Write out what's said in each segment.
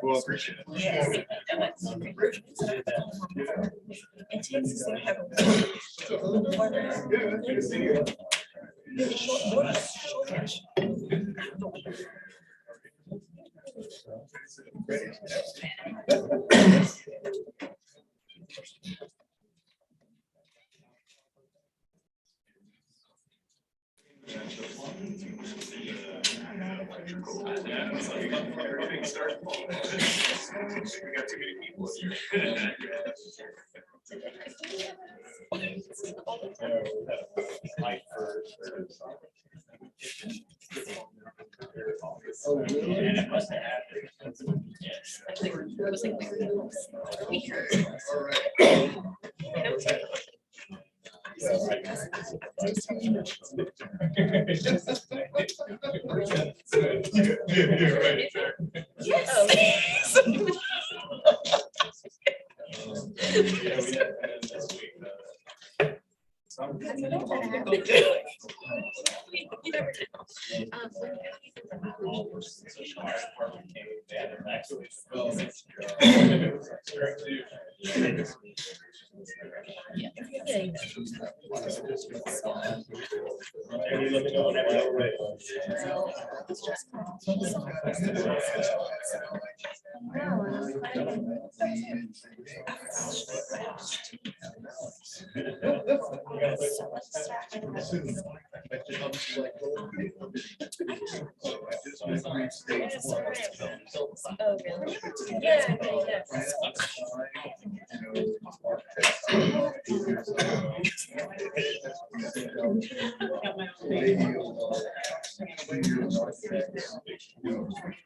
Well, appreciate it. Yes. In Texas, they have a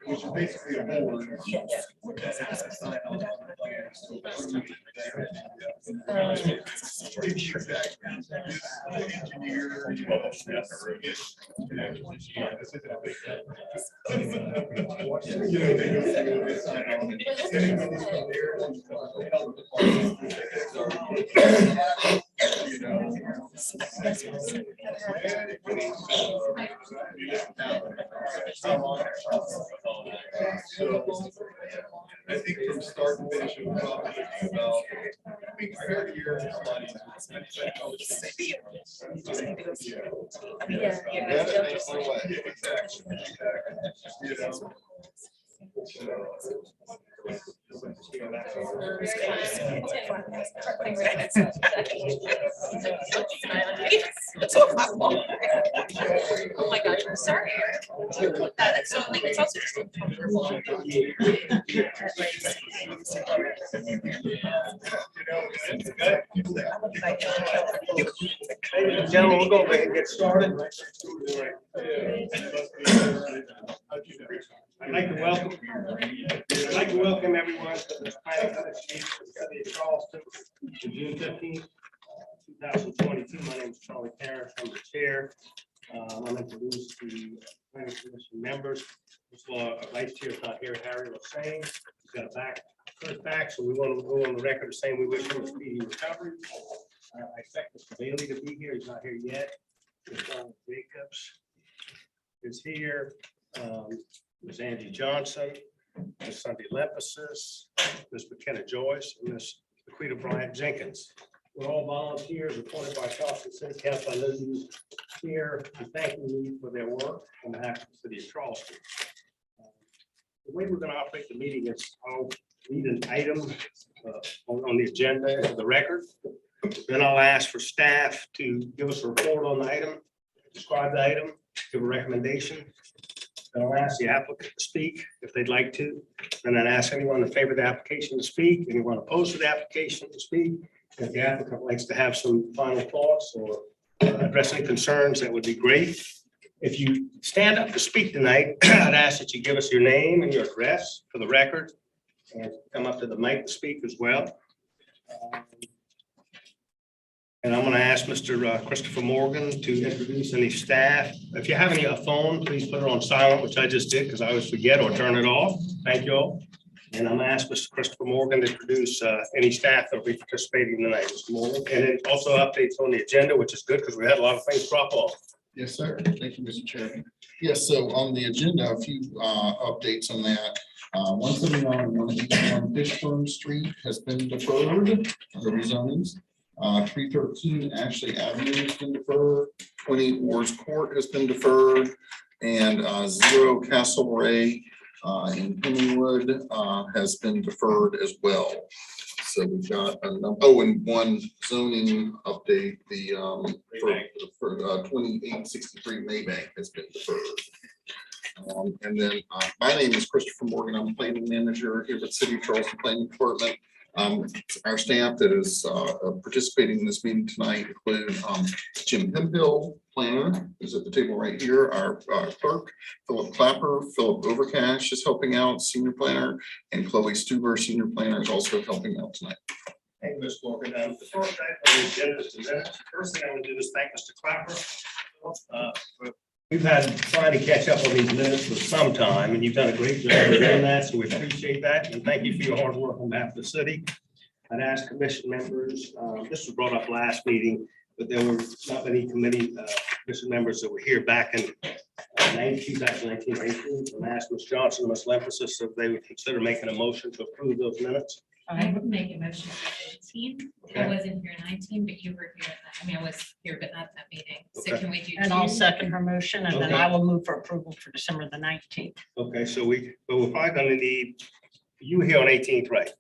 Which is basically a board. I think from start to finish, it was probably about 30 years. Oh my gosh, I'm sorry. That's so it's also just uncomfortable. Ladies and gentlemen, we'll go ahead and get started. I'd like to welcome everyone to the planning commission for the city of Charleston, June 15th, 2022. My name is Charlie Parrish. I'm the chair. I'm introduce the planning commission members. First of all, our vice chair is not here, Harry was saying. He's got a first back, so we want to go on the record saying we wish him a speedy recovery. I expect Mr. Bailey to be here. He's not here yet. John Jacobs is here. Ms. Angie Johnson, Ms. Sunday Lepesis, Ms. McKenna Joyce, and Ms. Laquita Bryant Jenkins. We're all volunteers appointed by Charleston City Council. I know you here and thanking you for their work on behalf of the city of Charleston. The way we're going to operate the meeting is I'll read an item on the agenda for the record. Then I'll ask for staff to give us a report on the item, describe the item, give a recommendation. Then I'll ask the applicant to speak if they'd like to. And then ask anyone in favor of the application to speak, anyone opposed to the application to speak. If the applicant likes to have some final thoughts or address any concerns, that would be great. If you stand up to speak tonight, I'd ask that you give us your name and your address for the record and come up to the mic to speak as well. And I'm going to ask Mr. Christopher Morgan to introduce any staff. If you have any phone, please put it on silent, which I just did because I always forget, or turn it off. Thank you all. And I'm going to ask Mr. Christopher Morgan to introduce any staff that will be participating tonight, Mr. Morgan. And then also updates on the agenda, which is good because we had a lot of things drop off. Yes, sir. Thank you, Mr. Chairman. Yes, so on the agenda, a few updates on that. 179 and 181 Fishburne Street has been deferred, the rezonings. 313 Ashley Avenue has been deferred. 20 Wars Court has been deferred. And 0 Castle Ray in Pennywood has been deferred as well. So we've got a number, oh, and one zoning update, the for 2863 Maybank has been deferred. And then my name is Christopher Morgan. I'm planning manager here at City of Charleston Planning Department. Our staff that is participating in this meeting tonight include Jim Hemphill, planner, who's at the table right here. Our clerk, Philip Clapper, Philip Overcash is helping out, senior planner, and Chloe Stuber, senior planner, is also helping out tonight. Thank you, Ms. Morgan. Before I start on the agenda tonight, first thing I want to do is thank Mr. Clapper. We've had trying to catch up on these minutes for some time, and you've done a great job of doing that, so we appreciate that, and thank you for your hard work on behalf of the city. I'd ask commission members, this was brought up last meeting, but there were not many committee commission members that were here back in 2019, 18. So I asked Ms. Johnson and Ms. Lemphasis if they would consider making a motion to approve those minutes. I would make a motion for 18. I wasn't here in 19, but you were here. I mean, I was here, but not that meeting. So Okay. can we do? And I'll second her motion, and then Okay. I will move for approval for December the 19th. Okay, so we're probably gonna need, you were here on 18th, right?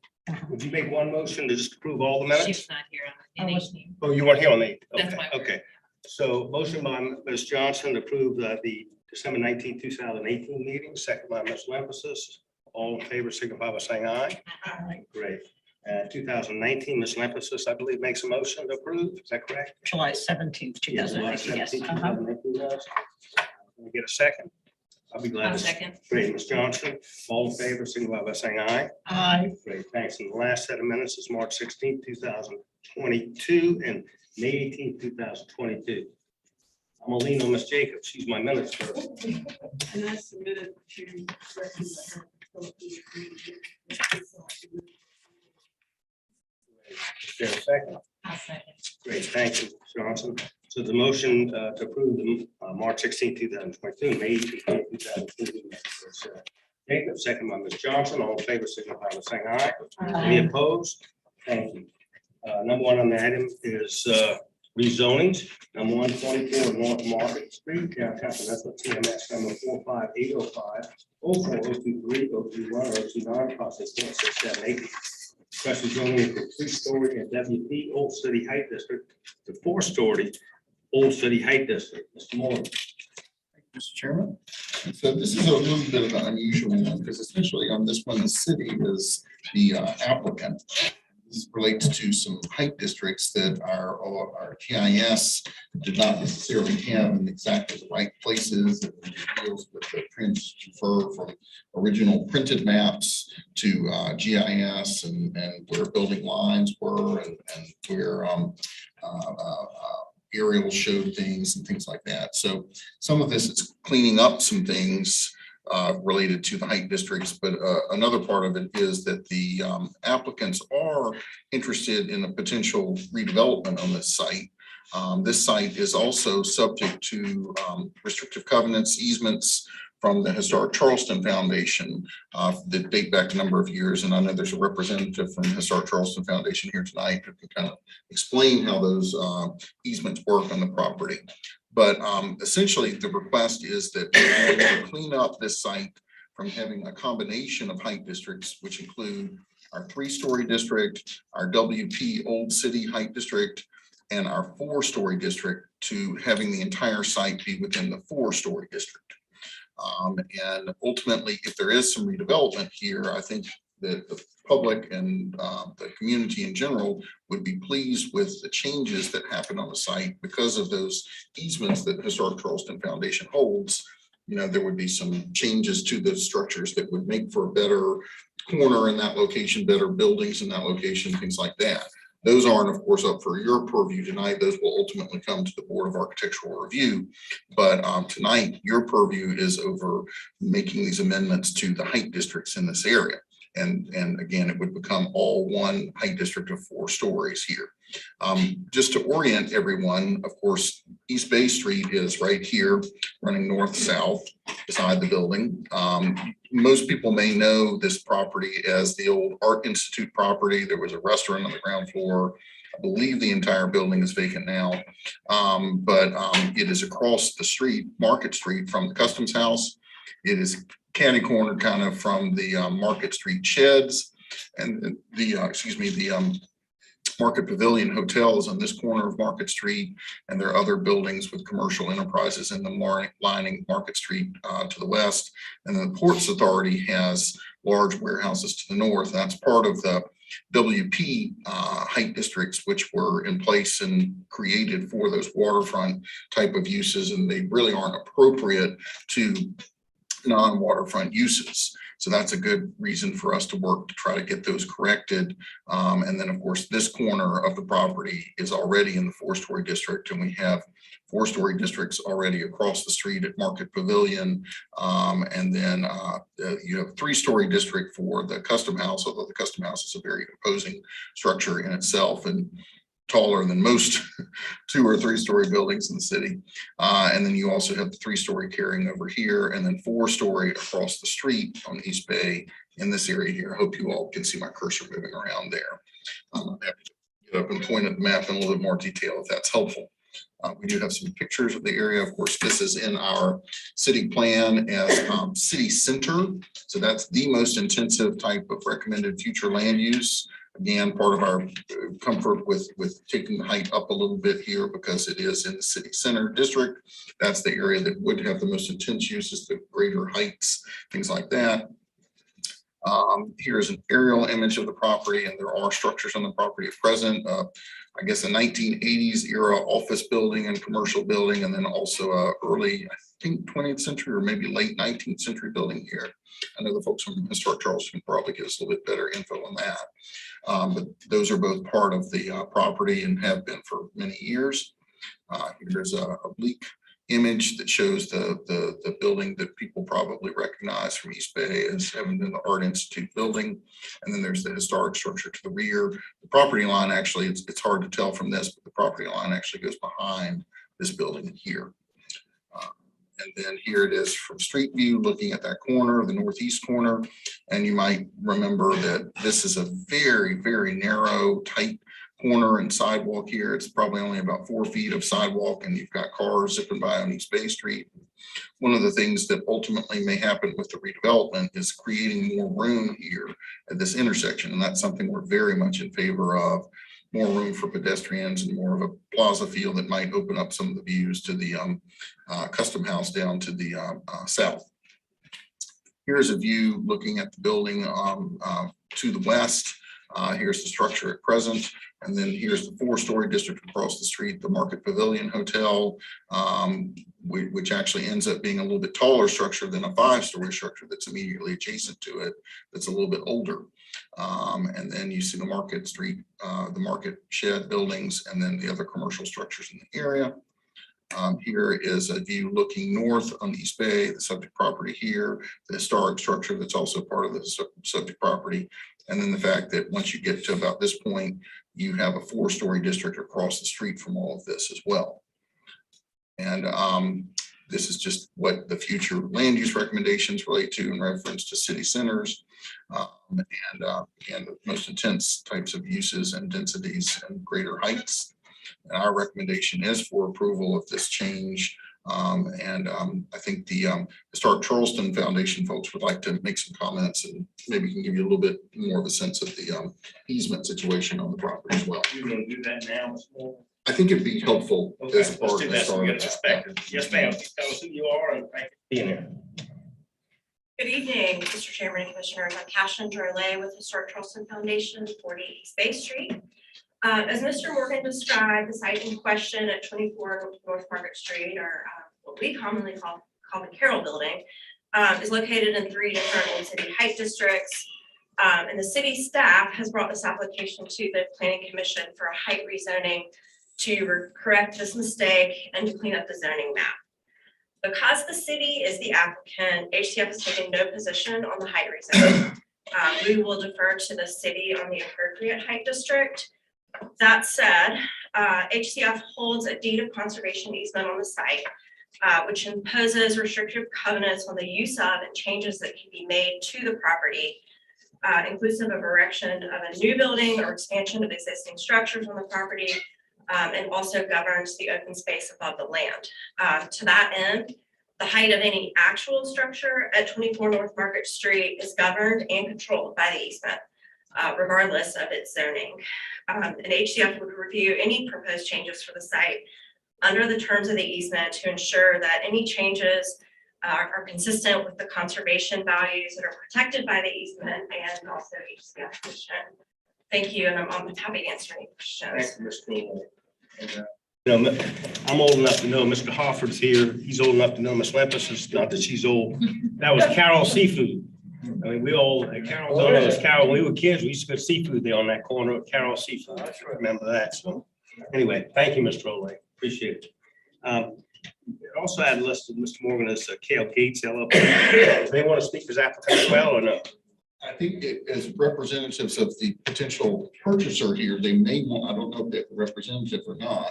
Would you make one motion to just approve all the minutes? She's not here on I was- 18. Oh, you weren't here on the 8th? That's Okay, why. okay. So motion by Ms. Johnson to approve the December 19th, 2018 meeting, second by Ms. Lemphasis. All in favor, signify by saying aye. Great. 2019, Ms. Lemphasis, I believe, makes a motion to approve. Is that correct? July 17th, 2019, yes. 2019, yes. Can we get a second? I'll be glad I'll to. second. Great, Ms. Johnson, all in favor, signify by saying aye. Aye. Great, thanks. And the last set of minutes is March 16th, 2022 and May 18th, 2022. I'm gonna lean on Ms. Jacobs. She's my minutes first. And I submitted to. Is there a second? I'll second. Great, thank you, Ms. Johnson. So the motion to approve the March 16th, 2022, May 18th, 2022. Jacobs, second by Ms. Johnson. All in favor, signify by saying aye. Any opposed? Thank you. Number one on the item is rezonings. Number 124 North Market Street, downtown, that's what TMS number 45805, 04023, 021, 029, process 4678. Special zoning for 3-story and WP Old City Height District to 4-story Old City Height District. Mr. Moore. Mr. Chairman. So this is a little bit of an unusual one because essentially on this one, the city is the applicant. This relates to some height districts that our GIS did not necessarily have in exactly the right places. It deals with the transfer from original printed maps to GIS and where building lines were and where aerial showed things and things like that. So some of this is cleaning up some things related to the height districts, but another part of it is that the applicants are interested in a potential redevelopment on this site. This site is also subject to restrictive covenants, easements from the Historic Charleston Foundation that date back a number of years. And I know there's a representative from the Historic Charleston Foundation here tonight who can kind of explain how those easements work on the property. But essentially, the request is that we're going to clean up this site from having a combination of height districts, which include our 3-story district, our WP Old City Height District, and our 4-story district, to having the entire site be within the 4-story district. And ultimately, if there is some redevelopment here, I think that the public and the community in general would be pleased with the changes that happen on the site because of those easements that Historic Charleston Foundation holds. You know, there would be some changes to the structures that would make for a better corner in that location, better buildings in that location, things like that. Those aren't, of course, up for your purview tonight. Those will ultimately come to the Board of Architectural Review. But tonight, your purview is over making these amendments to the height districts in this area. And again, it would become all one height district of 4 stories here. Just to orient everyone, of course, East Bay Street is right here, running north-south beside the building. Most people may know this property as the old Art Institute property. There was a restaurant on the ground floor. I believe the entire building is vacant now, but it is across the street, Market Street, from the Customs House. It is catty cornered kind of from the Market Street sheds, and the Market Pavilion Hotel is on this corner of Market Street, and there are other buildings with commercial enterprises in the lining Market Street to the west. And then the Ports Authority has large warehouses to the north. That's part of the WP height districts, which were in place and created for those waterfront type of uses, and they really aren't appropriate to non-waterfront uses. So that's a good reason for us to work to try to get those corrected. And then, of course, this corner of the property is already in the 4-story district, and we have 4-story districts already across the street at Market Pavilion. And then you have a 3-story district for the Custom House, although the Custom House is a very imposing structure in itself and taller than most 2- or 3-story buildings in the city. And then you also have the 3-story carrying over here, and then 4-story across the street on East Bay in this area here. I hope you all can see my cursor moving around there. I'm happy to get up and point at the map in a little bit more detail if that's helpful. We do have some pictures of the area. Of course, this is in our city plan as city center. So that's the most intensive type of recommended future land use. Again, part of our comfort with taking the height up a little bit here because it is in the city center district. That's the area that would have the most intense uses, the greater heights, things like that. Here's an aerial image of the property, and there are structures on the property at present. I guess a 1980s era office building and commercial building, and then also a early, I think 20th century or maybe late 19th century building here. I know the folks from Historic Charleston can probably give us a little bit better info on that. But those are both part of the property and have been for many years. Here's a oblique image that shows the building that people probably recognize from East Bay as having been the Art Institute building. And then there's the historic structure to the rear. The property line, actually, it's hard to tell from this, but the property line actually goes behind this building here. And then here it is from street view, looking at that corner, the northeast corner. And you might remember that this is a very, very narrow, tight corner and sidewalk here. It's probably only about 4 feet of sidewalk, and you've got cars zipping by on East Bay Street. One of the things that ultimately may happen with the redevelopment is creating more room here at this intersection. And that's something we're very much in favor of. More room for pedestrians and more of a plaza feel that might open up some of the views to the Custom House down to the south. Here's a view looking at the building to the west. Here's the structure at present. And then here's the 4-story district across the street, the Market Pavilion Hotel, which actually ends up being a little bit taller structure than a 5-story structure that's immediately adjacent to it, that's a little bit older. And then you see the Market Street, the Market Shed buildings, and then the other commercial structures in the area. Here is a view looking north on East Bay, the subject property here, the historic structure that's also part of the subject property. And then the fact that once you get to about this point, you have a 4-story district across the street from all of this as well. And this is just what the future land use recommendations relate to in reference to city centers and the most intense types of uses and densities and greater heights. And our recommendation is for approval of this change. I think the Historic Charleston Foundation folks would like to make some comments and maybe can give you a little bit more of a sense of the easement situation on the property as well. You're going to do that now? I think it'd be helpful Okay, as part let's do of the that so we start. get a perspective. Yes, ma'am. Tell us who you are and thank you for being here. Good evening, Mr. Chairman and Commissioners. I'm Cashin Drolet with Historic Charleston Foundation, 40 East Bay Street. As Mr. Morgan described, the site in question at 24 North Market Street, or what we commonly call the Carroll Building, is located in 3 different city height districts. And the city staff has brought this application to the Planning Commission for a height rezoning to correct this mistake and to clean up the zoning map. Because the city is the applicant, HCF has taken no position on the height rezoning. We will defer to the city on the appropriate height district. That said, HCF holds a deed of conservation easement on the site, which imposes restrictive covenants on the use of and changes that can be made to the property, inclusive of erection of a new building or expansion of existing structures on the property, and also governs the open space above the land. To that end, the height of any actual structure at 24 North Market Street is governed and controlled by the easement, regardless of its zoning. And HCF would review any proposed changes for the site under the terms of the easement to ensure that any changes are consistent with the conservation values that are protected by the easement and also HCF mission. Thank you, and I'm happy to answer any questions. Thank you, Mr. Cole. And, you know, I'm old enough to know Mr. Hofford's here. He's old enough to know Miss Lempus. It's not that she's old. That was Carol Seafood. I mean, we all, Carol, don't know, it's Carol. When we were kids, we used to go seafood there on that corner of Carol Seafood. I remember that. So anyway, thank you, Mr. Ole. Appreciate it. Also had listed Mr. Morgan as Kale Gates LLP. Does they want to speak as applicant as well or no? I think as representatives of the potential purchaser here, they may want, I don't know if they're representative or not.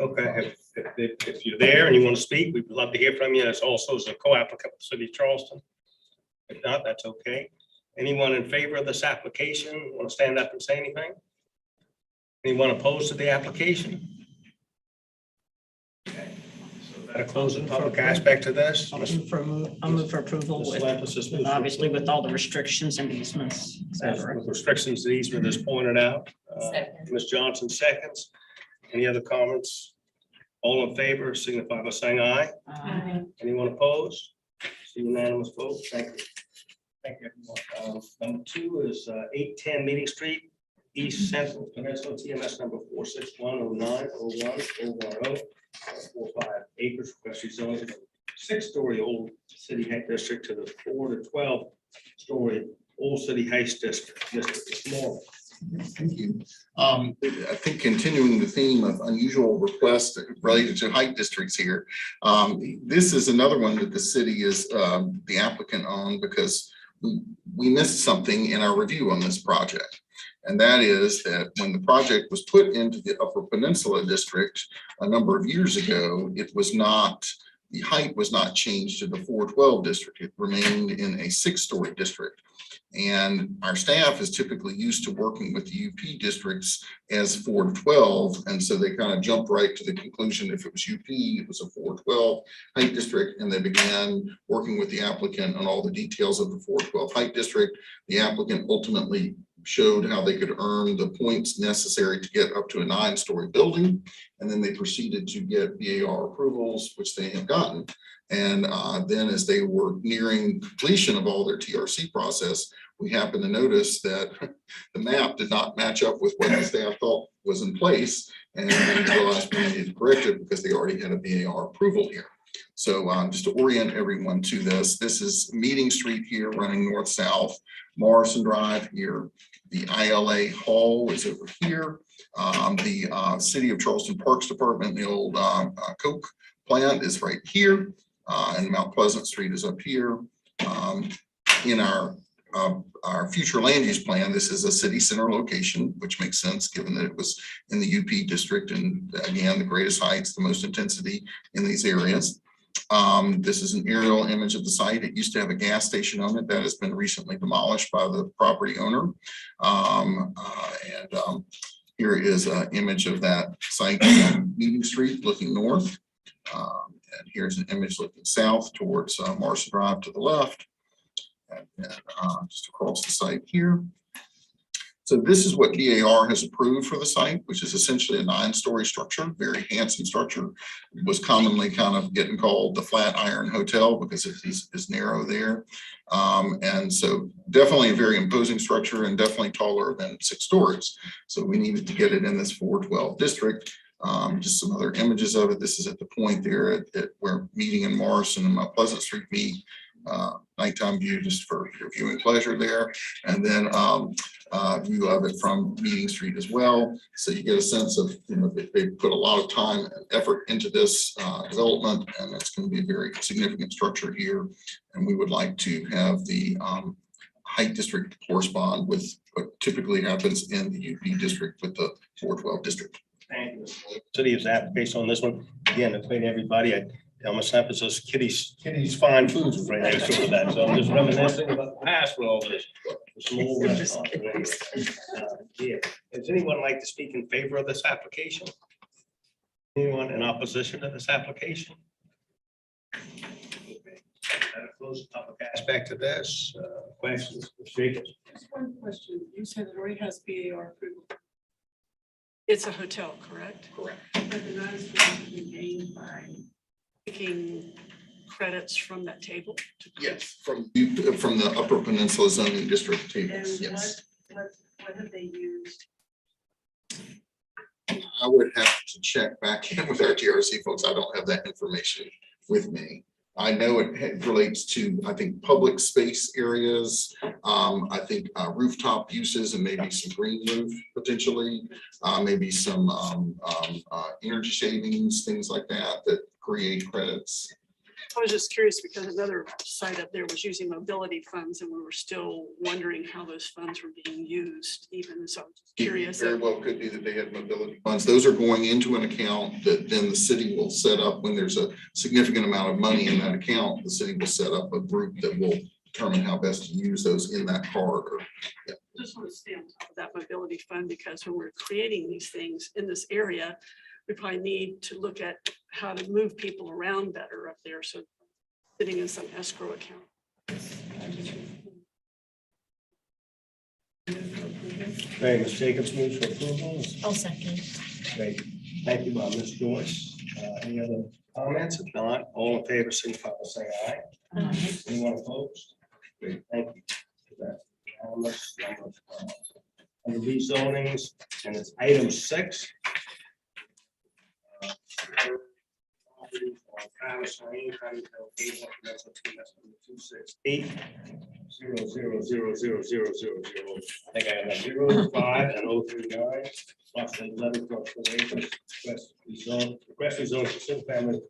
Okay, if you're there and you want to speak, we'd love to hear from you. As also as a co-applicant for the city of Charleston. If not, that's okay. Anyone in favor of this application want to stand up and say anything? Anyone opposed to the application? Okay, so that close the public aspect of this. I'll move for approval Ms. with, Lapis has moved for obviously with all the restrictions and easements, et cetera. With restrictions that easement is pointed out. Second. Ms. Johnson seconds. Any other comments? All in favor signify by saying aye. Anyone opposed? See unanimous vote. Thank you. Thank you, everyone. Number 2 is 810 Meeting Street, East Central Peninsula, TMS number 461090110, 45 acres, request rezoning from 6-story Old City Heights District to the 4 to 12-story Old City Heights District. Mr. Small. Thank you. I think continuing the theme of unusual requests related to height districts here, this is another one that the city is the applicant on because we missed something in our review on this project. And that is that when the project was put into the Upper Peninsula District a number of years ago, it was not, the height was not changed to the 412 district. It remained in a 6-story district. And our staff is typically used to working with the UP districts as 4 to 12. And so they kind of jumped right to the conclusion if it was UP, it was a 412 height district. And they began working with the applicant on all the details of the 412 height district. The applicant ultimately showed how they could earn the points necessary to get up to a 9-story building. And then they proceeded to get BAR approvals, which they have gotten. And then as they were nearing completion of all their TRC process, we happened to notice that the map did not match up with what the staff thought was in place. And we realized we needed to correct it because they already had a BAR approval here. So just to orient everyone to this, this is Meeting Street here running north-south, Morrison Drive here. The ILA Hall is over here. The City of Charleston Parks Department, the old Coke plant is right here. And Mount Pleasant Street is up here. In our future land use plan, this is a city center location, which makes sense given that it was in the UP district. And again, the greatest heights, the most intensity in these areas. This is an aerial image of the site. It used to have a gas station on it that has been recently demolished by the property owner. Here is an image of that site on Meeting Street looking north. And here's an image looking south towards Morrison Drive to the left. And just across the site here. So this is what DAR has approved for the site, which is essentially a 9-story structure, very handsome structure. It was commonly kind of getting called the Flatiron Hotel because it is narrow there. And so definitely a very imposing structure and definitely taller than 6 stories. So we needed to get it in this 412 district. Just some other images of it. This is at the point there at where Meeting in Morrison and Mount Pleasant Street meet. Nighttime view just for your viewing pleasure there, and then view of it from Meeting Street as well. So you get a sense of, you know, they put a lot of time and effort into this development, and it's going to be a very significant structure here. And we would like to have the Height District correspond with what typically happens in the UP district with the 412 district. Thank you. City's application on this one, again, to clean everybody, I almost emphasis Kitty's Fine Foods was right next door to that, so I'm just reminiscing about the past with all this. Small restaurants. Yeah, does anyone like to speak in favor of this application? Anyone in opposition to this application? That close the public aspect of this, questions, Jacobs? Just one question. You said it already has BAR approval. It's a hotel, correct? Correct. But the notice will be gained by picking credits from that table. Yes, from the Upper Peninsula zoning district And tables, yes. what have they used? I would have to check back in with our GRC folks. I don't have that information with me. I know it relates to, I think, public space areas. I think rooftop uses and maybe some green roof potentially, maybe some energy savings, things like that, that create credits. I was just curious because another site up there was using mobility funds and we were still wondering how those funds were being used even. So I'm just It curious. very well could be that they had mobility funds. Those are going into an account that then the city will set up when there's a significant amount of money in that account. The city will set up a group that will determine how best to use those in that corridor. Yeah. Just want to stay on top of that mobility fund because when we're creating these things in this area, we probably need to look at how to move people around better up there. So sitting in some escrow account. Great, Ms. Jacobs moves for approval. I'll second. Great, thank you, Ms. Joyce. Any other comments? If not, all in favor, signify by saying aye. Anyone opposed? Great, thank you. Unanimous. Under rezonings, and it's item 6. On Travis Lane, County Code 268 0000000. I think I have that 05 and 039. Plus 11 acres. Request rezone for single family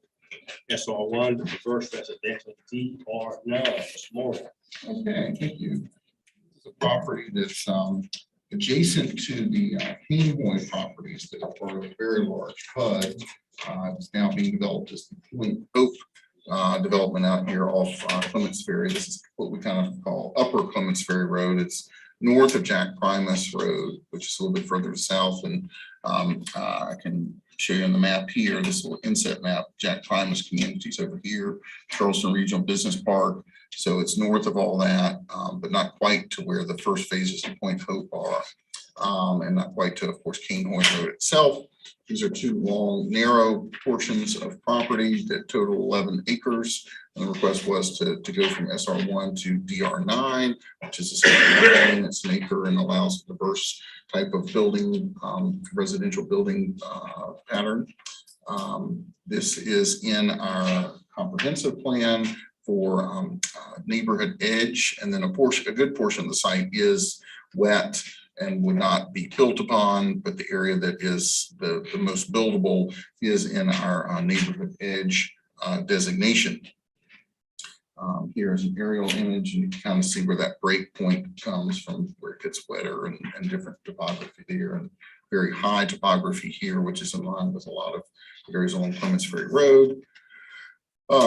SR1 to reverse residential DR9 this morning. Okay, thank you. This is a property that's adjacent to the Kingwood properties that are part of a very large PUD. It's now being developed as the Point Hope development out here off Clements Ferry. This is what we kind of call Upper Clements Ferry Road. It's north of Jack Primus Road, which is a little bit further south. And I can show you on the map here, this little inset map, Jack Primus communities over here, Charleston Regional Business Park. So it's north of all that, but not quite to where the first phases of Point Hope are, and not quite to, of course, Kingwood Road itself. These are two long, narrow portions of property that total 11 acres. And the request was to go from SR1 to DR9, which is essentially it's an acre and allows a diverse type of building, residential building pattern. This is in our comprehensive plan for neighborhood edge, and then a good portion of the site is wet and would not be built upon, but the area that is the most buildable is in our neighborhood edge designation. Here's an aerial image, and you can kind of see where that break point comes from, where it gets wetter and different topography there, and very high topography here, which is in line with a lot of areas along Clements Ferry Road.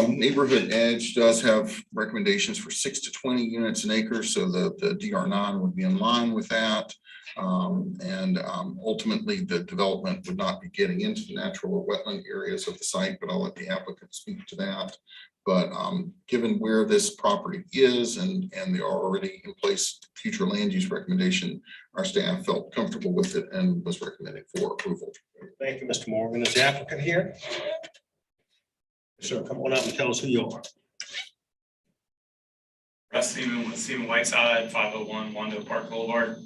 Neighborhood edge does have recommendations for 6 to 20 units an acre, so the DR9 would be in line with that. Ultimately, the development would not be getting into the natural or wetland areas of the site, but I'll let the applicant speak to that. But given where this property is and the already in place future land use recommendation, our staff felt comfortable with it and was recommending for approval. Thank you, Mr. Morgan. Is the applicant here? Sir, come on up and tell us who you are. Stephen Whiteside, 501 Wando Park Boulevard.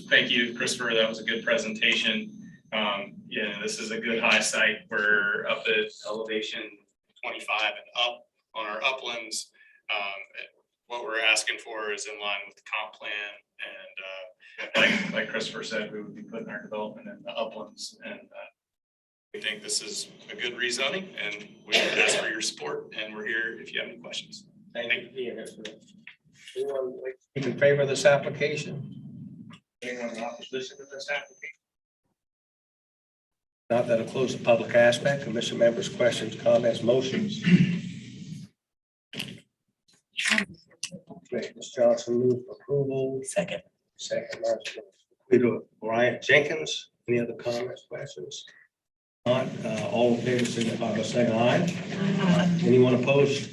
Thank you, Christopher. That was a good presentation. Yeah, this is a good high site. We're up at elevation 25 and up on our uplands. What we're asking for is in line with the comp plan. And like Christopher said, we would be putting our development in the uplands. And we think this is a good rezoning, and we ask for your support. And we're here if you have any questions. Thank you for being here. Anyone like to speak in favor of this application? Anyone in opposition to this application? Not that it'll close the public aspect. Commission members, questions, comments, motions. Ms. Johnson move approval. Second. Second, Brian Jenkins. Any other comments, questions? Not, all in favor, signify by saying aye. Anyone opposed?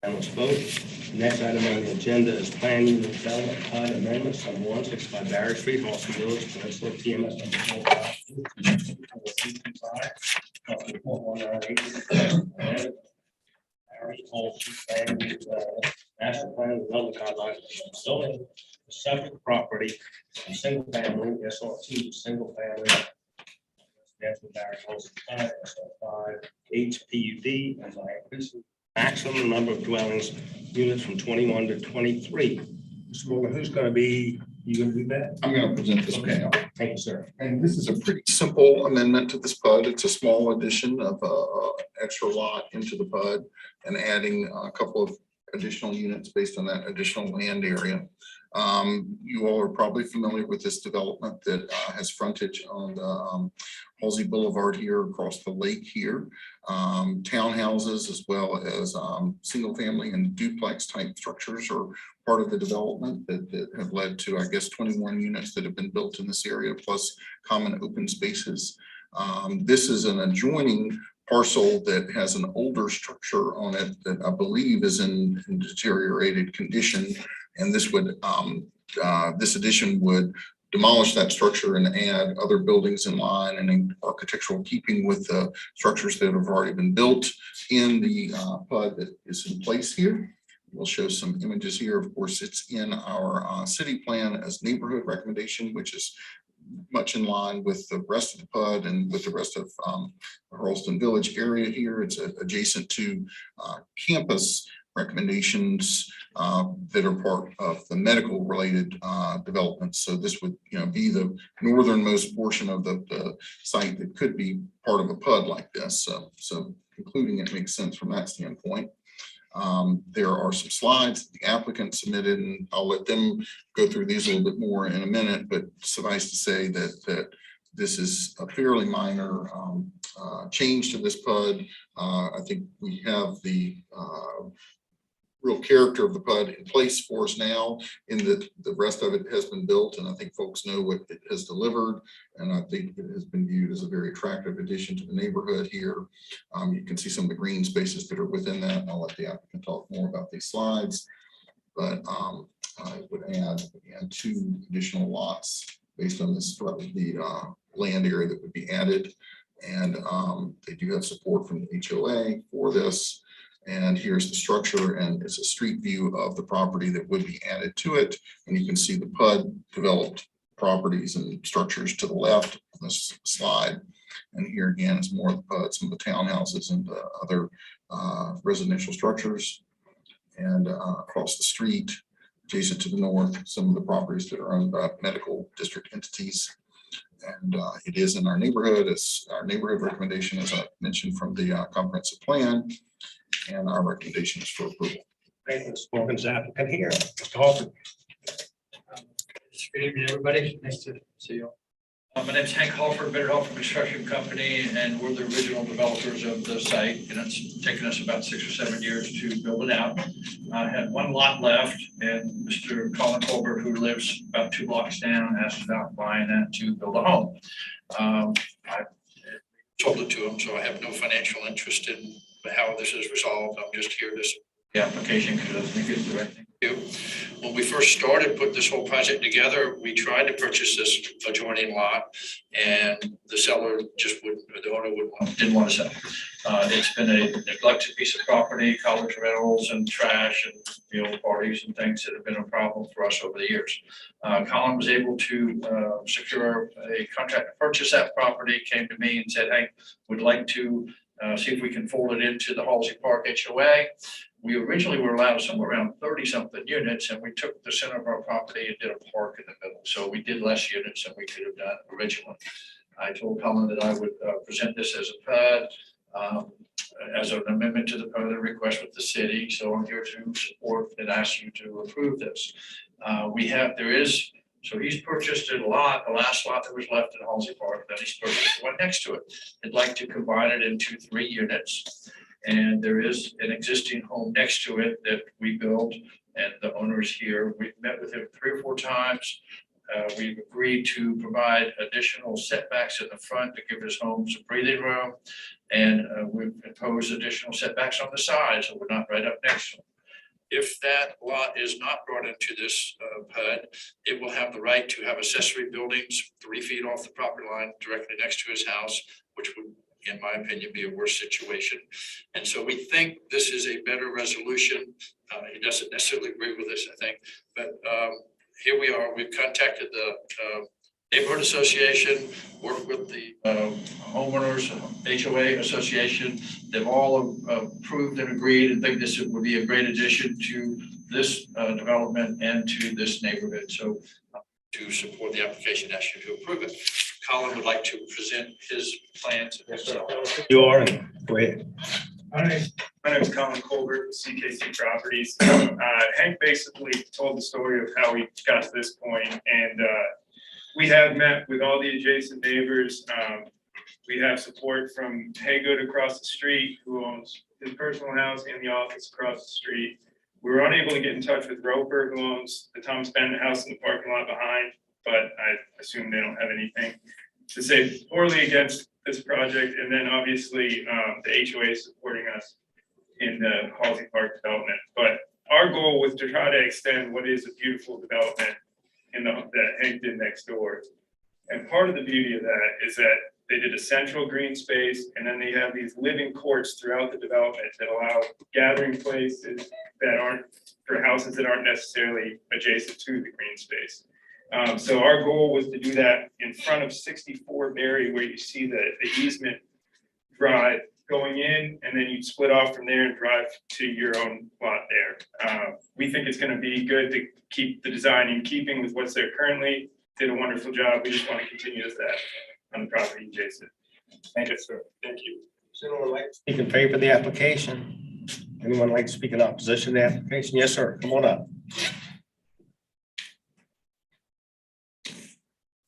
And let's vote. Next item on the agenda is plan unit development plan amendments number 165 Barry Street, Charleston Village, Peninsula, TMS number 4. Master plan development guidelines, zoning, separate property, single family, SR2, single family. Residential Barry Charleston, SR5, HPUD, and by increasing maximum number of dwellings units from 21 to 23. Mr. Morgan, who's going to be, you going to do that? I'm going to present this one now. Thank you, sir. And this is a pretty simple amendment to this PUD. It's a small addition of a extra lot into the PUD and adding a couple of additional units based on that additional land area. You all are probably familiar with this development that has frontage on the Halsey Boulevard here across the lake here. Townhouses as well as single family and duplex type structures are part of the development that have led to, I guess, 21 units that have been built in this area, plus common open spaces. This is an adjoining parcel that has an older structure on it that I believe is in deteriorated condition. And this would, this addition would demolish that structure and add other buildings in line and in architectural keeping with the structures that have already been built in the PUD that is in place here. We'll show some images here. Of course, it's in our city plan as neighborhood recommendation, which is much in line with the rest of the PUD and with the rest of the Charleston Village area here. It's adjacent to campus recommendations that are part of the medical related developments. So this would, be the northernmost portion of the site that could be part of a PUD like this. So concluding it makes sense from that standpoint. There are some slides the applicant submitted, and I'll let them go through these a little bit more in a minute, but suffice to say that this is a fairly minor change to this PUD. I think we have the real character of the PUD in place for us now, in that the rest of it has been built, and I think folks know what it has delivered, and I think it has been viewed as a very attractive addition to the neighborhood here. You can see some of the green spaces that are within that. I'll let the applicant talk more about these slides, but I would add again 2 additional lots based on this, the land area that would be added, and they do have support from the HOA for this. And here's the structure, and it's a street view of the property that would be added to it. And you can see the PUD developed properties and structures to the left on this slide. And here again is more of the PUD, some of the townhouses and other residential structures. And across the street, adjacent to the north, some of the properties that are owned by medical district entities. And it is in our neighborhood. It's our neighborhood recommendation, as I mentioned, from the comprehensive plan. And our recommendation is for approval. Thank you, Mr. Morgan's applicant here. Mr. Halford. Good evening, everybody. Nice to see you. My name is Hank Halford, Bitter Halford Construction Company, and we're the original developers of the site. And it's taken us about 6 or 7 years to build it out. I had 1 lot left, and Mr. Colin Colbert, who lives about 2 blocks down, asked about buying that to build a home. I sold it to him, so I have no financial interest in how this is resolved. I'm just here to the application because I think it's the right thing to do. When we first started putting this whole project together, we tried to purchase this adjoining lot, and the seller just wouldn't, the owner didn't want to sell. It's been a neglected piece of property, college rentals and trash and parties and things that have been a problem for us over the years. Colin was able to secure a contract to purchase that property, came to me and said, hey, we'd like to see if we can fold it into the Halsey Park HOA. We originally were allowed somewhere around 30-something units, and we took the center of our property and did a park in the middle. So we did less units than we could have done originally. I told Colin that I would present this as a PUD. as an amendment to the request with the city. So I'm here to support and ask you to approve this. So he's purchased a lot, the last lot that was left in Halsey Park, then he's purchased one next to it. He'd like to combine it into 3 units. And there is an existing home next to it that we built, and the owners here, we've met with him 3 or 4 times. We've agreed to provide additional setbacks in the front to give his home some breathing room. And we've imposed additional setbacks on the side, so we're not right up next to him. If that lot is not brought into this PUD, it will have the right to have accessory buildings 3 feet off the property line directly next to his house, which would, in my opinion, be a worse situation. And so we think this is a better resolution. He doesn't necessarily agree with this, I think, but here we are. We've contacted the neighborhood association, worked with the homeowners HOA association. They've all approved and agreed and think this would be a great addition to this development and to this neighborhood. So to support the application, ask you to approve it. Colin would like to present his plans. You are, and go ahead. My name is Colin Colbert with CKC Properties. Hank basically told the story of how we got to this point, and we have met with all the adjacent neighbors. We have support from Haygood across the street, who owns his personal house and the office across the street. We were unable to get in touch with Roper, who owns the Thomas Bennett house in the parking lot behind, but I assume they don't have anything to say poorly against this project. And then obviously the HOA is supporting us in the Halsey Park development. But our goal was to try to extend what is a beautiful development in that Hank did next door. And part of the beauty of that is that they did a central green space, and then they have these living courts throughout the development that allow gathering places that aren't for houses that aren't necessarily adjacent to the green space. So our goal was to do that in front of 64 Berry, where you see the easement drive going in, and then you split off from there and drive to your own lot there. We think it's going to be good to keep the design in keeping with what's there currently. Did a wonderful job. We just want to continue as that on the property adjacent. Thank you, sir. Thank you. Does anyone like to speak in favor of the application? Anyone like to speak in opposition to the application? Yes, sir. Come on up.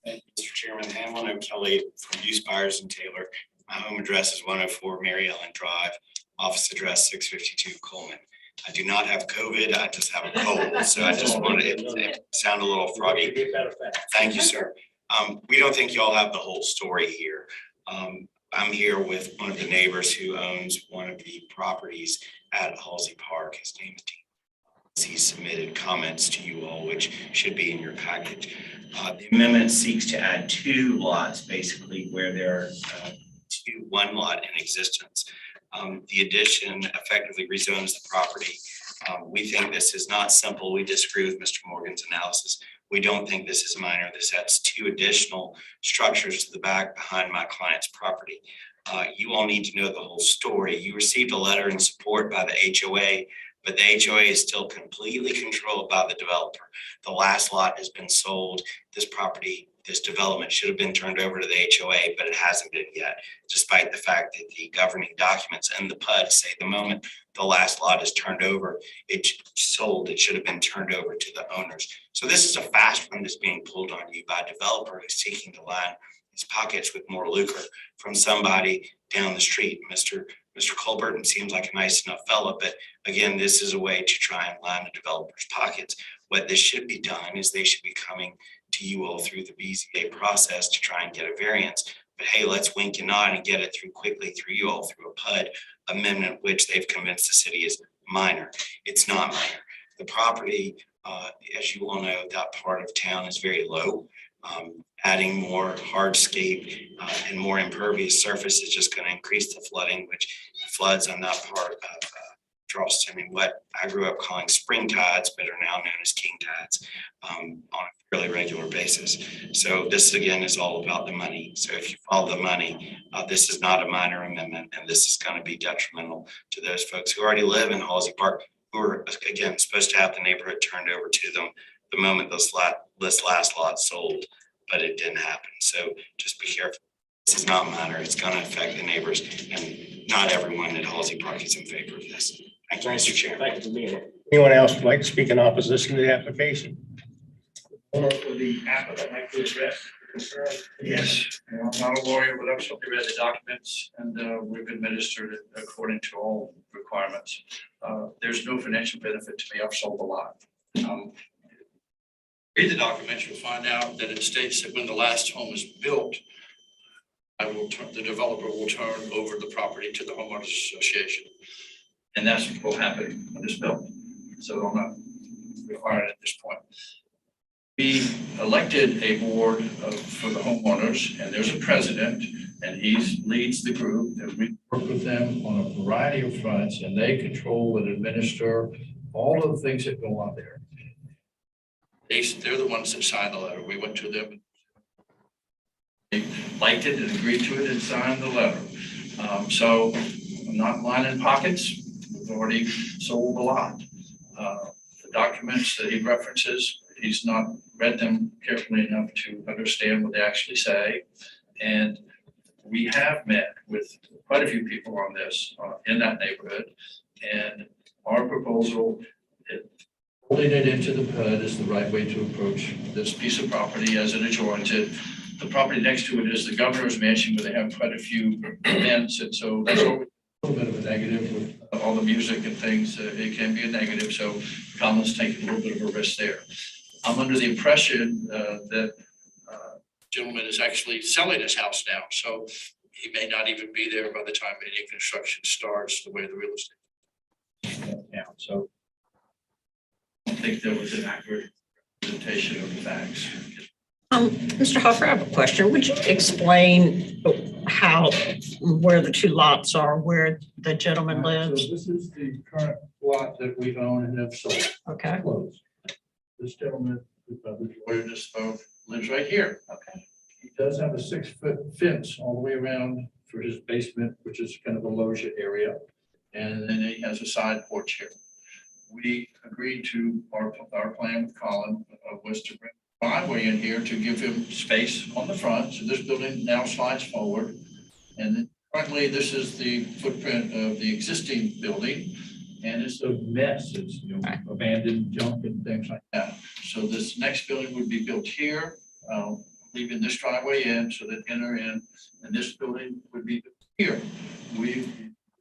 Thank you, Mr. Chairman. Hamlin O'Kelly from Hughes Byers and Taylor. My home address is 104 Mary Ellen Drive, office address 652 Coleman. I do not have COVID. I just have a cold. So I just wanted it sound a little froggy. Thank you, sir. We don't think y'all have the whole story here. I'm here with one of the neighbors who owns one of the properties at Halsey Park. His name is Dean. He submitted comments to you all, which should be in your package. The amendment seeks to add 2 lots, basically, where there are 1 lot in existence. The addition effectively rezones the property. We think this is not simple. We disagree with Mr. Morgan's analysis. We don't think this is minor. This adds 2 additional structures to the back behind my client's property. You all need to know the whole story. You received a letter in support by the HOA, but the HOA is still completely controlled by the developer. The last lot has been sold. This property, this development should have been turned over to the HOA, but it hasn't been yet, despite the fact that the governing documents and the PUD say the moment the last lot is turned over, it's sold, it should have been turned over to the owners. So this is a fast one that's being pulled on you by a developer who's seeking to line his pockets with more lucre from somebody down the street. Mr. Colburton seems like a nice enough fellow, but again, this is a way to try and line the developer's pockets. What this should be done is they should be coming to you all through the BZA process to try and get a variance. But hey, let's wink and nod and get it through quickly through you all through a PUD amendment, which they've convinced the city is minor. It's not minor. The property, as you all know, that part of town is very low. Adding more hardscape and more impervious surface is just going to increase the flooding, which floods on that part of Charleston and what I grew up calling spring tides, but are now known as king tides on a fairly regular basis. So this again is all about the money. So if you follow the money, this is not a minor amendment, and this is going to be detrimental to those folks who already live in Halsey Park, who are again supposed to have the neighborhood turned over to them the moment this last lot sold, but it didn't happen. So just be careful. This is not minor. It's going to affect the neighbors, and not everyone at Halsey Park is in favor of this. Thank you, Mr. Chair. Thank you for being here. Anyone else would like to speak in opposition to the application? Or for the applicant like to address the concern? Yes, you know, I'm not a lawyer, but I've certainly read the documents and we've administered it according to all requirements. There's no financial benefit to me. I've sold a lot. Read the documents, you'll find out that it states that when the last home is built, the developer will turn over the property to the homeowners association. And that's what will happen when it's built. So I'm not required at this point. We elected a board for the homeowners, and there's a president, and he leads the group, and we work with them on a variety of fronts, and they control and administer all of the things that go on there. They're the ones that signed the letter. We went to them. They liked it and agreed to it and signed the letter. So I'm not lining pockets. We've already sold a lot. The documents that he references, he's not read them carefully enough to understand what they actually say. And we have met with quite a few people on this in that neighborhood. And our proposal, holding it into the PUD is the right way to approach this piece of property as it adjoins it. The property next to it is the governor's mansion where they have quite a few events. And so that's always a little bit of a negative with all the music and things. It can be a negative. So Colin's taking a little bit of a risk there. I'm under the impression that gentleman is actually selling his house now. So he may not even be there by the time any construction starts the way the real estate now. So I think there was an accurate presentation of the facts. Mr. Hoffer, I have a question. Would you explain where the two lots are, where the gentleman lives? So this is the current lot that we own and have sold. Okay. Closed. This gentleman, who lawyer just spoke, lives right here. Okay. He does have a 6-foot fence all the way around for his basement, which is kind of a loggia area. And then he has a side porch here. We agreed to our plan with Colin was to bring a driveway in here to give him space on the front. So this building now slides forward. And then currently this is the footprint of the existing building. And it's a mess. It's abandoned junk and things like that. So this next building would be built here, leaving this driveway in so that enter in, and this building would be here. We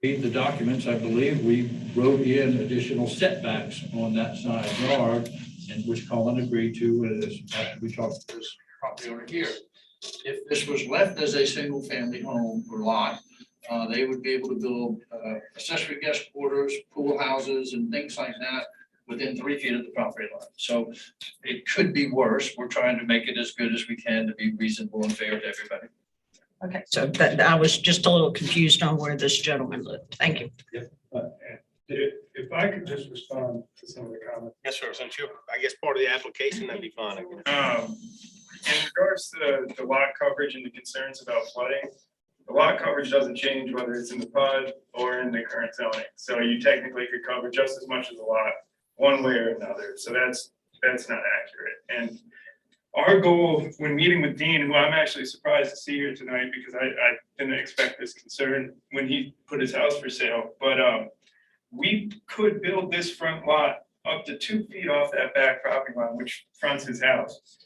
read the documents, I believe we wrote in additional setbacks on that side yard, and which Colin agreed to after we talked to this property owner here. If this was left as a single family home or lot, they would be able to build accessory guest quarters, pool houses, and things like that within 3 feet of the property line. So it could be worse. We're trying to make it as good as we can to be reasonable and fair to everybody. Okay, so I was just a little confused on where this gentleman lived. Thank you. If I could just respond to some of the comments. Yes, sir. Since you're, I guess, part of the application, that'd be fine. In regards to the lot coverage and the concerns about flooding, the lot coverage doesn't change whether it's in the PUD or in the current zoning. So you technically could cover just as much as a lot one way or another. So that's not accurate. And our goal when meeting with Dean, who I'm actually surprised to see here tonight because I didn't expect this concern when he put his house for sale, but we could build this front lot up to 2 feet off that back property line, which fronts his house.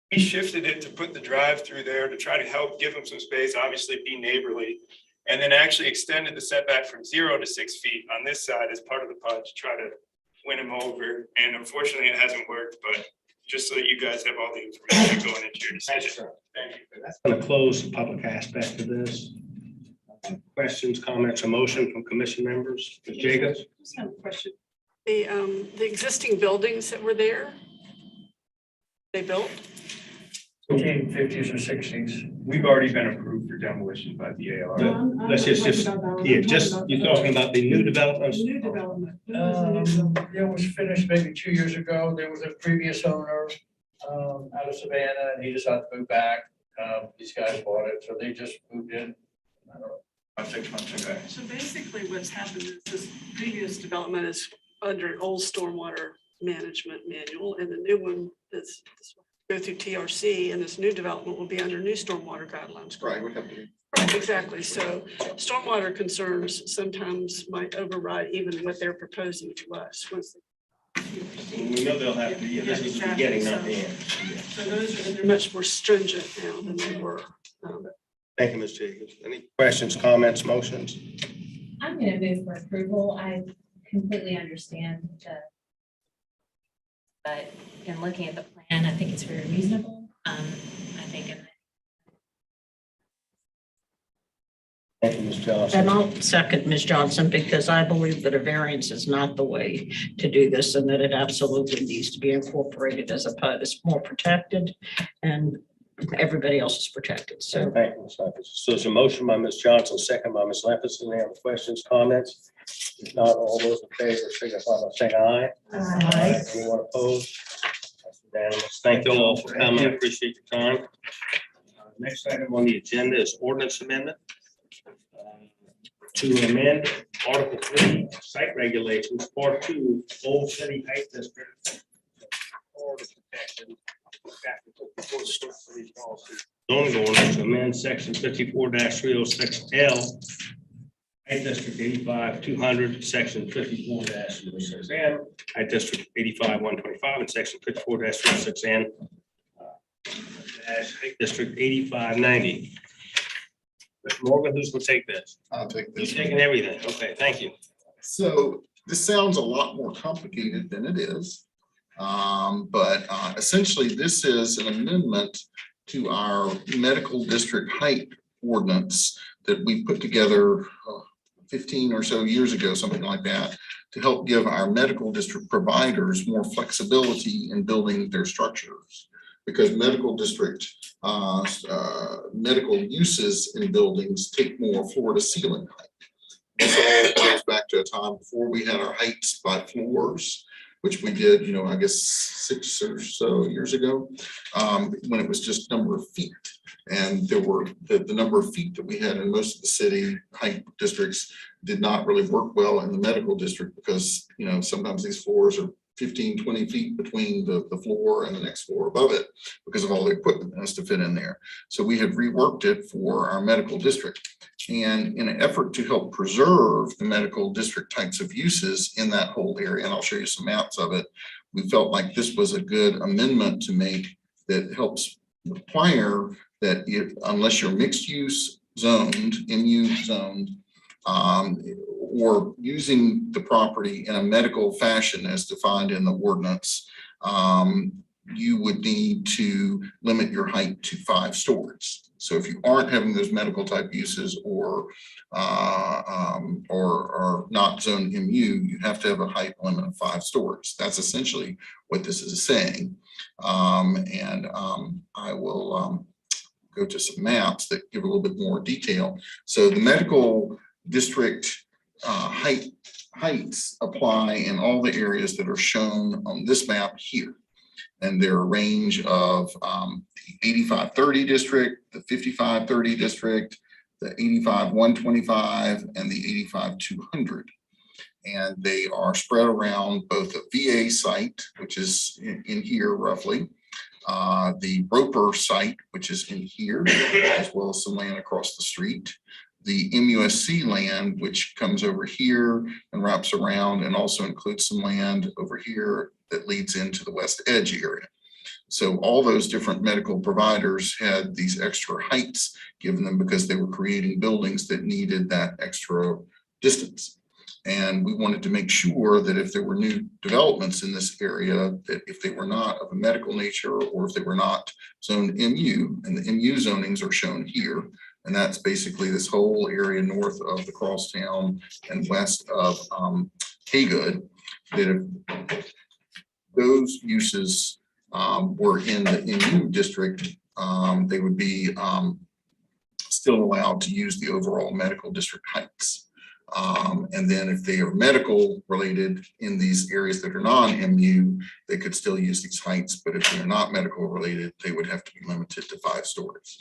We shifted it to put the drive through there to try to help give him some space, obviously be neighborly, and then actually extended the setback from 0 to 6 feet on this side as part of the PUD to try to win him over. And unfortunately, it hasn't worked, but just so that you guys have all the information going into your decision. Thank you. That's going to close the public aspect of this. Questions, comments, or motion from commission members? Ms. Jacobs? Just have a question. The existing buildings that were there, they built? 1950s or 60s. We've already been approved for demolition by the ALR. Let's just, you're talking about the new developments? New development. Yeah, it was finished maybe 2 years ago. There was a previous owner out of Savannah, and he decided to move back. These guys bought it, so they just moved in, I don't know, about 6 months ago. So basically what's happened is this previous development is under an old stormwater management manual and the new one is this one. go through TRC, and this new development will be under new stormwater guidelines. Right, we have to. Right, exactly. So stormwater concerns sometimes might override even what they're proposing to us. Once We know they'll have to, yeah, this is the beginning, not the end. So they're much more stringent now than they were. Thank you, Ms. Jacobs. Any questions, comments, motions? I'm gonna move for approval. I completely understand but in looking at the plan, I think it's very reasonable. I think Thank you, Ms. Johnson. And I'll second Ms. Johnson because I believe that a variance is not the way to do this and that it absolutely needs to be incorporated as a PUD. It's more protected and everybody else is protected. So Thank you, Ms. Lempis. So there's a motion by Ms. Johnson, second by Ms. Lempis. Any other questions, comments? If not, all those in favor, signify by saying aye. Aye. Anyone opposed? That's unanimous. Thank you all for coming. I appreciate your time. Next item on the agenda is ordinance amendment. To amend Article 3, site regulations, Part 2, Old City Height District. Order protection. Zoning ordinance to amend section 54-306L. Height District 85-200, section 54-306N. Height District 85-125, and section 54-306N. Height District 85-90. Mr. Morgan, who's going to take this? I'll take You're this. taking everything. Okay, thank you. So this sounds a lot more complicated than it is. But essentially, this is an amendment to our medical district height ordinance that we put together 15 or so years ago, something like that, to help give our medical district providers more flexibility in building their structures. Because medical district medical uses in buildings take more floor to ceiling height. This all goes back to a time before we had our heights by floors, which we did, I guess 6 or so years ago, when it was just number of feet. And there were the number of feet that we had in most of the city height districts did not really work well in the medical district because, sometimes these floors are 15, 20 feet between the floor and the next floor above it because of all the equipment that has to fit in there. So we had reworked it for our medical district. And in an effort to help preserve the medical district types of uses in that whole area, and I'll show you some maps of it, we felt like this was a good amendment to make that helps require that unless you're mixed use zoned, MU zoned, or using the property in a medical fashion as defined in the ordinance, you would need to limit your height to 5 stories. So if you aren't having those medical type uses or not zoned MU, you have to have a height limit of 5 stories. That's essentially what this is saying. I will go to some maps that give a little bit more detail. So the medical district heights apply in all the areas that are shown on this map here. And there are a range of the 85-30 district, the 55-30 district, the 85-125, and the 85-200. And they are spread around both the VA site, which is in here roughly, the Roper site, which is in here, as well as some land across the street, the MUSC land, which comes over here and wraps around and also includes some land over here that leads into the West Edge area. So all those different medical providers had these extra heights given them because they were creating buildings that needed that extra distance. And we wanted to make sure that if there were new developments in this area, that if they were not of a medical nature or if they were not zoned MU, and the MU zonings are shown here, and that's basically this whole area north of the Crosstown and west of Haygood, that if those uses were in the MU district, they would be still allowed to use the overall medical district heights. And then if they are medical related in these areas that are non-MU, they could still use these heights, but if they're not medical related, they would have to be limited to 5 stories.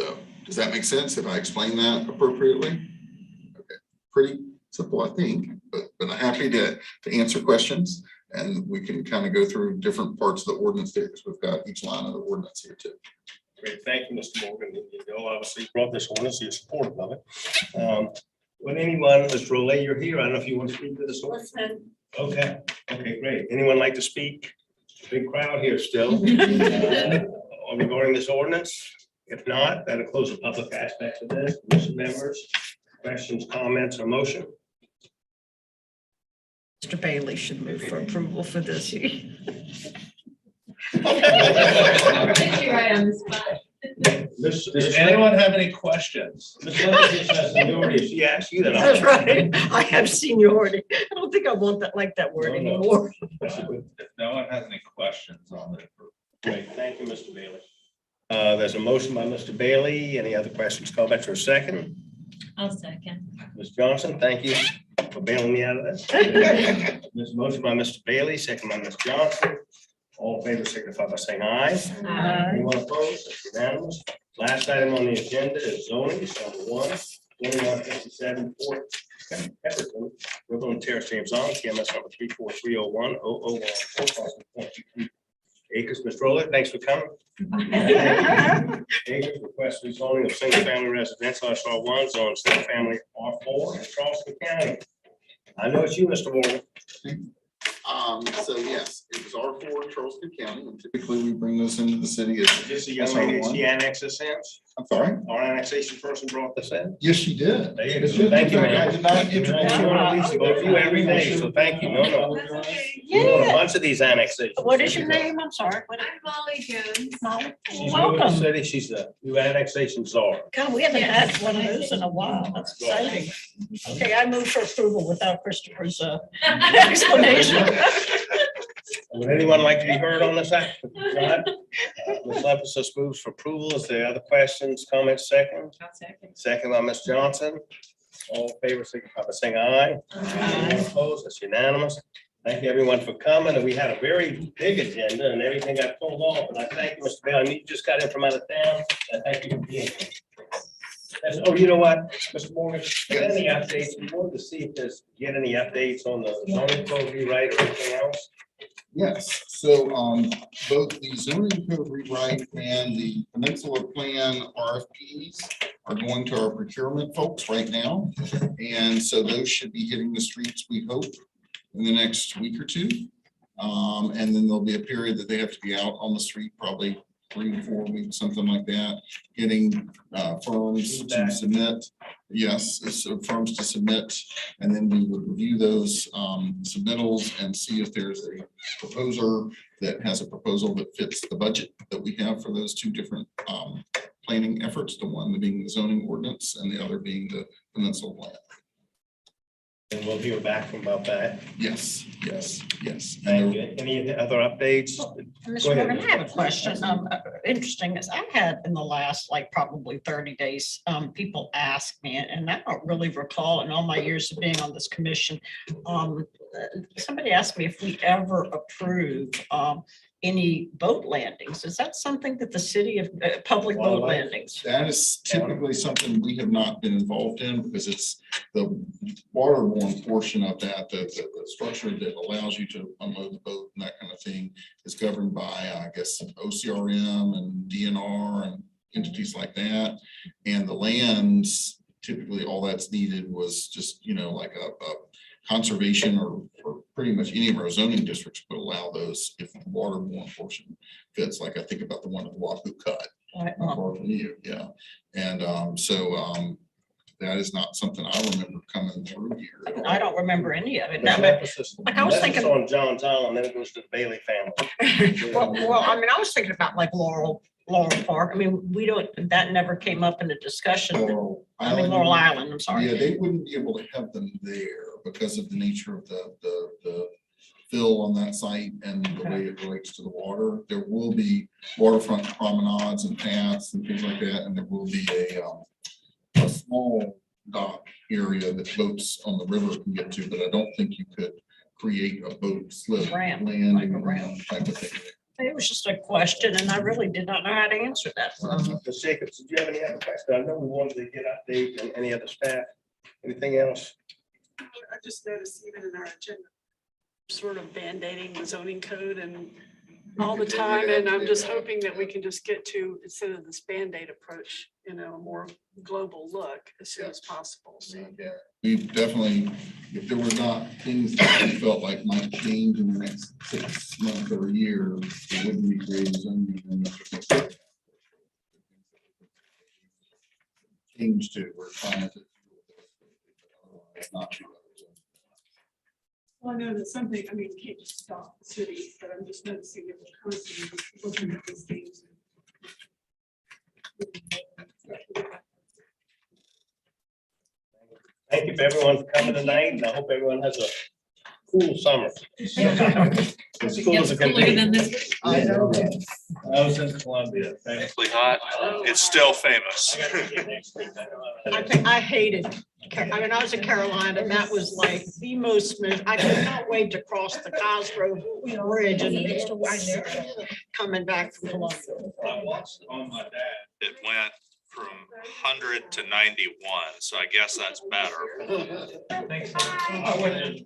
So does that make sense? Have I explained that appropriately? Okay, pretty simple, I think, but I'm happy to answer questions. And we can kind of go through different parts of the ordinance there, because we've got each line of the ordinance here too. Great, thank you, Mr. Morgan. You obviously brought this ordinance, you're supportive of it. Would anyone, Mr. Rolay, you're here. I don't know if you want to speak to this ordinance. Okay, great. Anyone like to speak? Big crowd here still. Regarding this ordinance? If not, that'll close the public aspect of this. Commission members, questions, comments, or motion? Mr. Bailey should move for approval for this. Put you right on the spot. Does anyone have any questions? She asked you that. That's right. I have seniority. I don't think I want that, like that word No, no. anymore. If no one has any questions on it. Great, thank you, Mr. Bailey. There's a motion by Mr. Bailey. Any other questions, comments, or a second? I'll second. Ms. Johnson, thank you for bailing me out of this. This motion by Mr. Bailey, second by Ms. Johnson. All in favor signify by saying aye. Aye. Anyone opposed? That's unanimous. Last item on the agenda is zoning, it's number 2157 Fort Pepperton, Riverland Terrace, James Island, TMS number 34301-001-4.22 acres. Mr. Rowland, thanks for coming. Acres request rezoning of single-family residential SR1 zone, single-family R4 in Charleston County. I know it's you, Mr. Morgan. So yes, it was R4 Charleston County, and typically we bring those into the city as. Just a young lady, she annexed this in. I'm sorry? Our annexation person brought this in. Yes, she did. There you go. Thank you, I man. did not introduce You you. want at least to go through every day, so thank you. No. We want a Yeah. bunch of these annexations. What is your name? I'm sorry. I'm Molly Jones. Molly? She's new in the Welcome. city. She's the new annexation czar. God, we haven't had one of those in a while. That's exciting. Okay, I move for approval without Christopher's explanation. Would anyone like to be heard on this act? Not? Ms. Lepus moves for approval. Is there other questions, comments, second? I'll second. Second by Ms. Johnson. All in favor, signify by saying aye. Anyone opposed? That's unanimous. Thank you, everyone, for coming. And we had a very big agenda and everything got pulled off. And I thank you, Mr. Bell. I know you just got in from out of town. I thank you for being here. Oh, you know what, Mr. Morgan, any updates? We wanted to see if there's, get any updates on the zoning code rewrite or anything else? Yes, so both the zoning code rewrite and the peninsula plan RFPs are going to our procurement folks right now. And so those should be hitting the streets, we hope, in the next week or two. And then there'll be a period that they have to be out on the street, probably 3 to 4 weeks, something like that, getting firms to submit. Yes, so firms to submit, and then we would review those submittals and see if there's a proposer that has a proposal that fits the budget that we have for those two different planning efforts, the one being the zoning ordinance and the other being the peninsula plan. And we'll hear back from about that. Yes. And Thank there- you. Any other updates? Mr. Go ahead, Morgan, I Ms. have a question. Interesting is I've had in the last, like, probably 30 days, people ask me, and I don't really recall in all my years of being on this commission. Somebody asked me if we ever approve any boat landings. Is that something that the city of public boat Wildlife. landings? That is typically something we have not been involved in because it's the waterborne portion of that, the structure that allows you to unload the boat and that kind of thing is governed by, I guess, OCRM and DNR and entities like that. And the lands, typically all that's needed was just, like a conservation or pretty much any of our zoning districts would allow those if the waterborne portion fits, like I think about the one at Wahoo Cut. Right, Not far from you, yeah. And that is not something I remember coming through here. at all. I don't remember any of it. There's Now, emphasis- like, I was emphasis thinking- on John's Island, then it goes to the Bailey family. Well, I mean, I was thinking about like Laurel Park. I mean, that never came up in the discussion. Laurel Laurel Island, I'm sorry. Yeah, they wouldn't be able to have them there because of the nature of the fill on that site and the way it relates to the water. There will be waterfront promenades and paths and things like that, and there will be a small dock area that boats on the river can get to, but I don't think you could create a boat slip Ramp, landing like a ramp. type of thing. It was just a question and I really did not know how to answer that. Ms. Jacobs, did you have any other questions? I know we wanted to get updates and any other staff. Anything else? I just noticed even in our agenda, sort of band-aiding the zoning code and all the time, and I'm just hoping that we can just get to, instead of this Band-Aid approach, a more global look as soon as possible. So We definitely, if there were not things that we felt like might change in the next 6 months or a year, we wouldn't be creating zoning. And that's what we- Change to, we're trying to. Not do that. well, I know that something, I mean, you can't just stop the city, but I'm just noticing that we're constantly looking at these things. Thank you for everyone for coming tonight, and I hope everyone has a cool summer. As cool as it can Cooler be. than this. I was in Columbia. Thanks. Hot. It's still famous. I hated, I mean, I was in Carolina, and that was like the most, I could not wait to cross the Cosgrove Bridge and coming back from Columbia. On my dad. It went from 100 to 91, so I guess that's better. I went to